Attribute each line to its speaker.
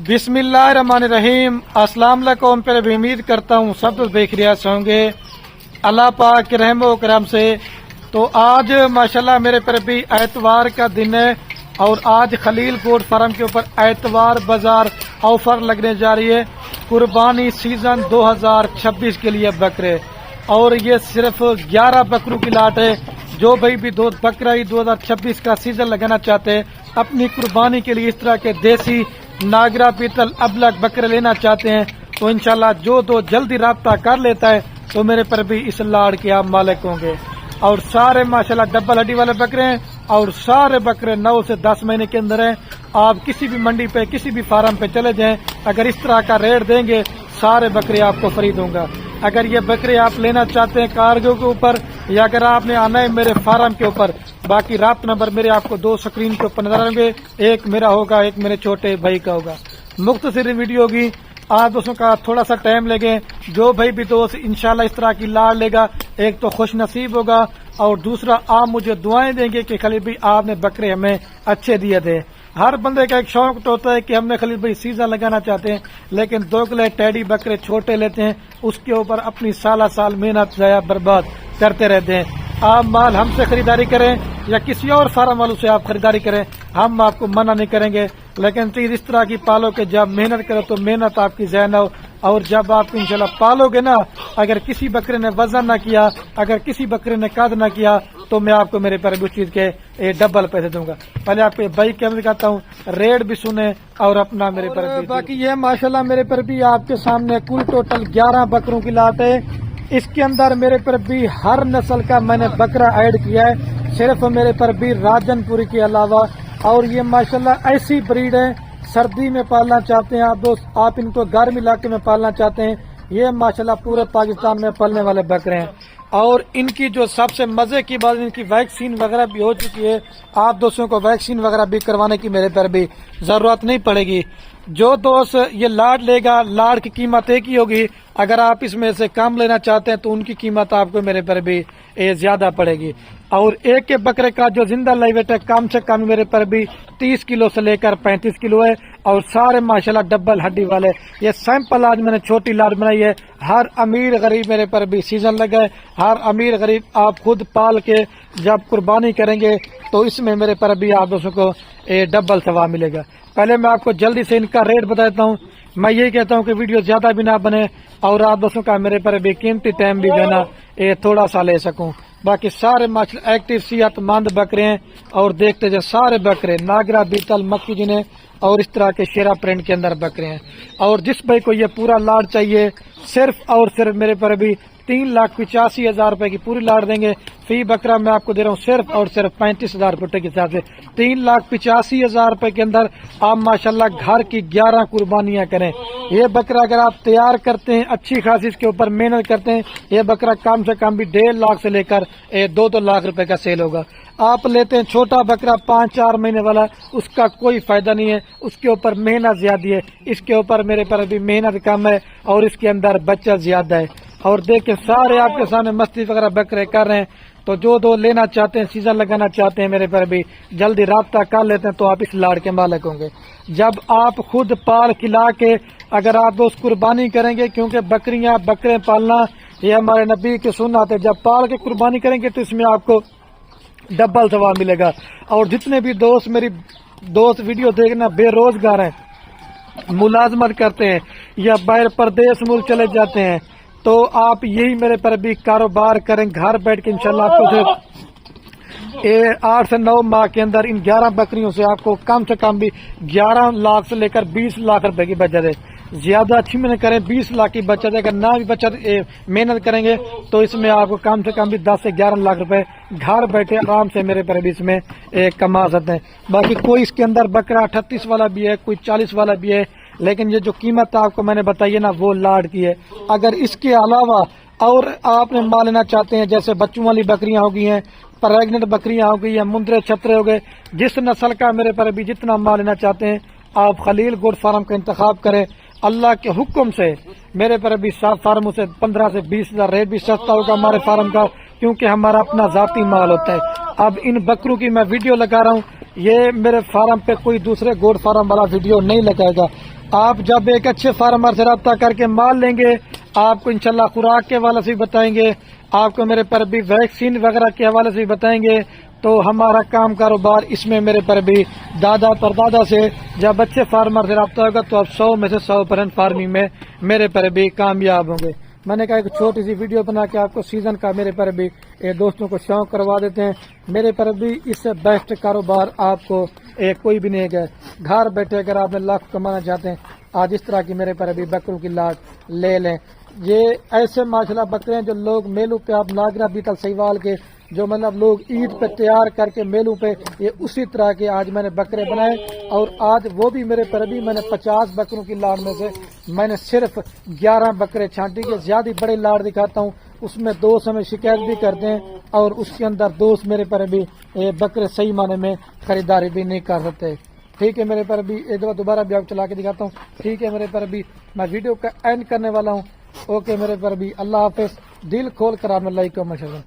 Speaker 1: बिस्मिल्लाहिर्रहमानिर्रहीम। अस्सलाम वालेकुम। पर भी उम्मीद करता हूँ सब बेखैरियत होंगे अल्लाह पाक के रहम व करम से। तो आज माशाल्लाह मेरे पर भी एतवार का दिन है और आज खलील गोट फार्म के ऊपर एतवार बाजार ऑफर लगने जा रही है। कुर्बानी सीजन 2026 के लिए बकरे और ये सिर्फ 11 बकरों की लाट है। जो भाई भी दो बकरा 2026 का सीजन लगाना चाहते हैं, अपनी कुर्बानी के लिए इस तरह के देसी नागरा पीतल अबलग बकरे लेना चाहते हैं, तो इंशाल्लाह जो दो जल्दी राब्ता कर लेता है तो मेरे पर भी इस लाड़ के आप मालिक होंगे। और सारे माशाल्लाह डबल हड्डी वाले बकरे हैं और सारे बकरे 9 से 10 महीने के अंदर हैं। आप किसी भी मंडी पे किसी भी फार्म पे चले जाएं, अगर इस तरह का रेट देंगे सारे बकरे आपको फ्री दूंगा। अगर ये बकरे आप लेना चाहते हैं कारगो के ऊपर या अगर आपने आना है मेरे फार्म के ऊपर, बाकी राब्ता नंबर मेरे आपको 2 स्क्रीन के ऊपर नजर आएंगे। एक मेरा होगा, एक मेरे छोटे भाई का होगा। मुख्तसर वीडियो होगी, आप दोस्तों का थोड़ा सा टाइम लगे। जो भाई भी दोस्त इंशाल्लाह इस तरह की लाड़ लेगा, एक तो खुश नसीब होगा और दूसरा आप मुझे दुआएं देंगे कि खलील भाई आपने बकरे हमें अच्छे दिए थे। हर बंदे का एक शौक होता है कि हमने खलील भाई सीजन लगाना चाहते हैं, लेकिन दोगले टैडी बकरे छोटे लेते हैं, उसके ऊपर अपनी साल मेहनत जाया बर्बाद करते रहते हैं। आप माल हमसे खरीदारी करें या किसी और फार्म वालों से आप खरीदारी करें, हम आपको मना नहीं करेंगे, लेकिन चीज इस तरह की पालो कि जब मेहनत करो तो मेहनत आपकी ज़ाया न हो। और जब आप इंशाल्लाह पालोगे ना, अगर किसी बकरे ने वजन ना किया, अगर किसी बकरे ने कद ना किया, तो मैं आपको मेरे पर उस चीज के डबल पैसे दूंगा। पहले आपको बाइक कैमरे दिखाता हूँ, रेट भी सुने और अपना मेरे पर भी। बाकी ये माशाल्लाह मेरे पर भी आपके सामने कुल टोटल 11 बकरों की लाट है। इसके अंदर मेरे पर भी हर नस्ल का मैंने बकरा ऐड किया है, सिर्फ मेरे पर भी राजनपुरी के अलावा। और ये माशाल्लाह ऐसी ब्रीड है, सर्दी में पालना चाहते हैं आप दोस्त, आप इनको गर्म इलाके में पालना चाहते हैं, ये माशाल्लाह पूरे पाकिस्तान में पलने वाले बकरे हैं। और इनकी जो सबसे मजे की बात, इनकी वैक्सीन वगैरह भी हो चुकी है। आप दोस्तों को वैक्सीन वगैरह भी करवाने की मेरे पर भी जरूरत नहीं पड़ेगी। जो दोस्त ये लाड़ लेगा, लाड़ की कीमत एक ही होगी। अगर आप इसमें से कम लेना चाहते हैं तो उनकी कीमत आपको मेरे पर भी ज्यादा पड़ेगी। और एक के बकरे का जो जिंदा लाइव वेट है कम से कम मेरे पर भी 30 किलो से लेकर 35 किलो है। और सारे माशाल्लाह डबल हड्डी वाले। ये सैंपल आज मैंने छोटी लाड़ बनाई है। हर अमीर गरीब मेरे पर भी सीजन लगा है। हर अमीर गरीब आप खुद पाल के जब कुर्बानी करेंगे तो इसमें मेरे पर भी आप दोस्तों को डबल सवाब मिलेगा। पहले मैं आपको जल्दी से इनका रेट बता देता हूँ। मैं यही कहता हूँ कि वीडियो ज्यादा भी ना बने और आप दोस्तों का मेरे पर भी कीमती टाइम भी जो ना थोड़ा सा ले सकूं। बाकी सारे माशाल्लाह एक्टिव सेहतमंद बकरे हैं और देखते जो सारे बकरे नागरा बीतल मक्की जिन्हें और इस तरह के शेरा प्रिंट के अंदर बकरे हैं। और जिस भाई को ये पूरा लाड़ चाहिए, सिर्फ और सिर्फ मेरे पर भी 3,85,000 रुपए की पूरी लाड़ देंगे। फी बकरा मैं आपको दे रहा हूँ सिर्फ और सिर्फ 35,000 रुपए के हिसाब से। 3,85,000 रुपए के अंदर आप माशाल्लाह घर की 11 कुर्बानियां करें। ये बकरा अगर आप तैयार करते हैं, अच्छी खासी इसके ऊपर मेहनत करते हैं, ये बकरा कम से कम भी 1.5 लाख से लेकर 2-2 लाख रुपए का सेल होगा। आप लेते हैं छोटा बकरा 5-4 महीने वाला, उसका कोई फायदा नहीं है, उसके ऊपर मेहनत ज्यादा है। इसके ऊपर मेरे पर भी मेहनत कम है और इसके अंदर बच्चा ज्यादा है। और देखें सारे आपके सामने मस्ती वगैरह बकरे कर रहे हैं। तो जो दो लेना चाहते हैं, सीजन लगाना चाहते हैं, मेरे पर भी जल्दी राब्ता कर लेते हैं तो आप इस लाड़ के मालिक होंगे। जब आप खुद पाल खिला के अगर आप दोस्त कुर्बानी करेंगे, क्योंकि बकरियां बकरे पालना ये हमारे नबी के सुन्नत है, जब पाल के कुर्बानी करेंगे तो इसमें आपको डबल सवाब मिलेगा। और जितने भी दोस्त मेरी दोस्त वीडियो देखना बेरोजगार हैं, मुलाजमत करते हैं या बाहर परदेश मुल्क चले जाते हैं, तो आप यही मेरे पर भी कारोबार करें घर बैठ के। इंशाल्लाह आपको सिर्फ 8 से 9 माह के अंदर इन 11 बकरियों से आपको कम से कम भी 11 लाख से लेकर 20 लाख रुपए की बचत है। ज्यादा अच्छी मेहनत करें 20 लाख की बचत है। अगर ना भी बचत मेहनत करेंगे तो इसमें आपको कम से कम भी 10 से 11 लाख रुपए घर बैठे आराम से मेरे पर भी इसमें कमा सकते हैं। बाकी कोई इसके अंदर बकरा 38 वाला भी है, कोई 40 वाला भी है, लेकिन ये जो कीमत आपको मैंने बताई है ना वो लाड़ की है। अगर इसके अलावा और आपने माल लेना चाहते हैं, जैसे बच्चों वाली बकरियां हो गई हैं, प्रेग्नेंट बकरियां हो गई हैं, मुंदरे छतरे हो गए, जिस नस्ल का मेरे पर भी जितना माल लेना चाहते हैं आप खलील गोट फार्म का इंतखाब करें। अल्लाह के हुक्म से मेरे पर भी 7 फार्मों से 15 से 20,000 रेट भी सस्ता होगा हमारे फार्म का, क्योंकि हमारा अपना जाती माल होता है। अब इन बकरों की मैं वीडियो लगा रहा हूँ, ये मेरे फार्म पे कोई दूसरे गोट फार्म वाला वीडियो नहीं लगाएगा। آپ جب ایک اچھے فارمر سے رابطہ کر کے مال لیں گے، آپ کو انشاءاللہ خوراک کے حوالے سے بھی بتائیں گے، آپ کو میرے پر بھی ویکسین وغیرہ کے حوالے سے بھی بتائیں گے۔ تو ہمارا کام کاروبار اس میں میرے پر بھی دادا پردادا سے جب اچھے فارمر سے رابطہ ہوگا تو آپ 100 میں سے 100% فارمنگ میں میرے پر بھی کامیاب ہوں گے۔ میں نے کہا ایک چھوٹی سی ویڈیو بنا کے آپ کو سیزن کا میرے پر بھی دوستوں کو شوق کروا دیتے ہیں۔ میرے پر بھی اس سے بیسٹ کاروبار آپ کو کوئی بھی نہیں ہے۔ گھر بیٹھے اگر آپ نے لاکھ کمانا چاہتے ہیں، آج اس طرح کی میرے پر بھی بکروں کی لاٹ لے لیں۔ یہ ایسے ماشاءاللہ بکرے ہیں جو لوگ میلوں پہ آپ ناگرا بیتل سیوال کے جو مطلب لوگ عید پہ تیار کر کے میلوں پہ، یہ اسی طرح کے آج میں نے بکرے بنائے، اور آج وہ بھی میرے پر بھی میں نے 50 بکروں کی لاٹ میں سے میں نے صرف 11 بکرے چھانٹی کے۔ زیادہ بڑے لاٹ دکھاتا ہوں، اس میں دوست ہمیں شکایت بھی کرتے ہیں، اور اس کے اندر دوست میرے پر بھی بکرے صحیح معنی میں خریداری بھی نہیں کر سکتے۔ ٹھیک ہے میرے پر بھی ایک دفعہ دوبارہ بھی آپ چلا کے دکھاتا ہوں۔ ٹھیک ہے میرے پر بھی میں ویڈیو کا اینڈ کرنے والا ہوں۔ اوکے میرے پر بھی اللہ حافظ، دل کھول کر آپ نے لائک کو مشورہ